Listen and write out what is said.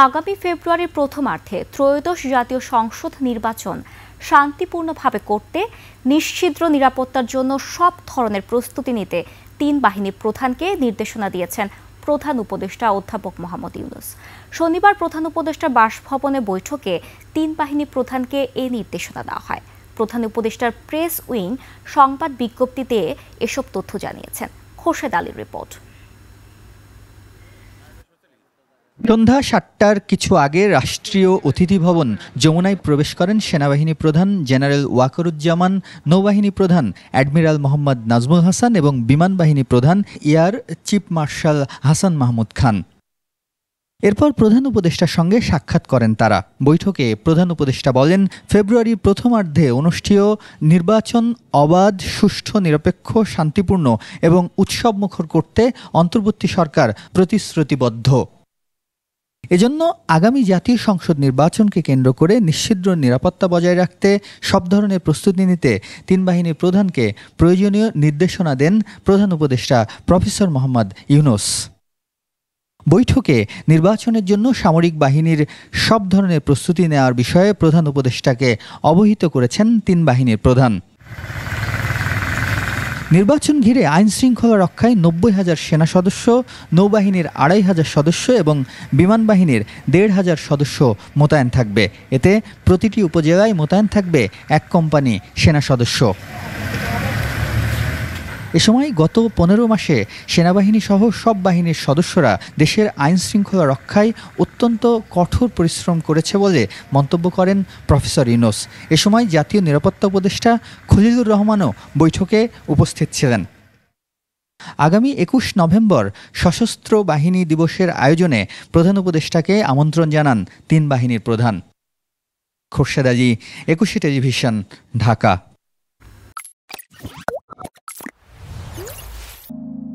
আগামী ফেব্রুয়ারির প্রথমার্ধে ত্রয়োদশ জাতীয় সংসদ নির্বাচন শান্তিপূর্ণভাবে করতে নিশ্ছিদ্র নিরাপত্তার জন্য সব ধরনের প্রস্তুতি নিতে তিন বাহিনী প্রধানকে নির্দেশনা দিয়েছেন প্রধান উপদেষ্টা অধ্যাপক মোহাম্মদ ইউনূস। শনিবার প্রধান উপদেষ্টার বাসভবনে বৈঠকে তিন বাহিনী প্রধানকে এই নির্দেশনা দেওয়া হয়। প্রধান উপদেষ্টার প্রেস উইং সংবাদ বিজ্ঞপ্তিতে এসব তথ্য জানিয়েছেন। খোরশেদ আলীর রিপোর্ট। সন্ধ্যা ৭টার কিছু আগে রাষ্ট্রীয় অতিথি ভবন যমুনায় প্রবেশ করেন সেনাবাহিনী প্রধান জেনারেল ওয়াকারুজ্জামান, নৌবাহিনী প্রধান অ্যাডমিরাল মোহাম্মদ নাজমুল হাসান এবং বিমান বাহিনী প্রধান air chief marshal Hasan Mahmud Khan. এরপর প্রধান উপদেষ্টার সঙ্গে সাক্ষাৎ করেন তারা। বৈঠকে প্রধান উপদেষ্টা বলেন, ফেব্রুয়ারির প্রথমার্ধে অনুষ্ঠেয় নির্বাচন অবাধ, সুষ্ঠু, নিরপেক্ষ, শান্তিপূর্ণ এবং উৎসবমুখর করতে অন্তর্বর্তী সরকার প্রতিশ্রুতিবদ্ধ। এজন্য আগামী জাতীয় সংসদ নির্বাচনকে কেন্দ্র করে নিশ্ছিদ্র নিরাপত্তা বজায় রাখতে সব ধরনের প্রস্তুতি নিতে তিন বাহিনীর প্রধানকে প্রয়োজনীয় নির্দেশনা দেন প্রধান উপদেষ্টা প্রফেসর মোহাম্মদ ইউনূস। বৈঠকে নির্বাচনের জন্য সামরিক বাহিনীর সব ধরনের প্রস্তুতি নেওয়ার বিষয়ে প্রধান উপদেষ্টাকে অবহিত করেছেন তিন বাহিনীর প্রধান। নির্বাচন ঘিরে আইন শৃঙ্খলা রক্ষায় ৯০,০০০ সেনা সদস্য, নৌবাহিনীর ২৫০০ সদস্য এবং বিমান বাহিনীর ১৫০০ সদস্য মোতায়েন থাকবে। এতে প্রতিটি উপজেলায় মোতায়েন থাকবে এক কোম্পানি সেনা সদস্য। এ সময় গত ১৫ মাসে সেনাবাহিনী সহ সব বাহিনীর সদস্যরা দেশের আইন শৃঙ্খলা রক্ষায় অত্যন্ত কঠোর পরিশ্রম করেছে বলে মন্তব্য করেন প্রফেসর ইউনূস। এ সময় জাতীয় নিরাপত্তা উপদেষ্টা খলিলুর রহমানও বৈঠকে উপস্থিত ছিলেন। আগামী ২১ নভেম্বর সশস্ত্র বাহিনী দিবসের আয়োজনে প্রধান উপদেষ্টাকে আমন্ত্রণ জানান তিন বাহিনীর প্রধান। খোরশেদ আলী, ২১ টেলিভিশন, ঢাকা।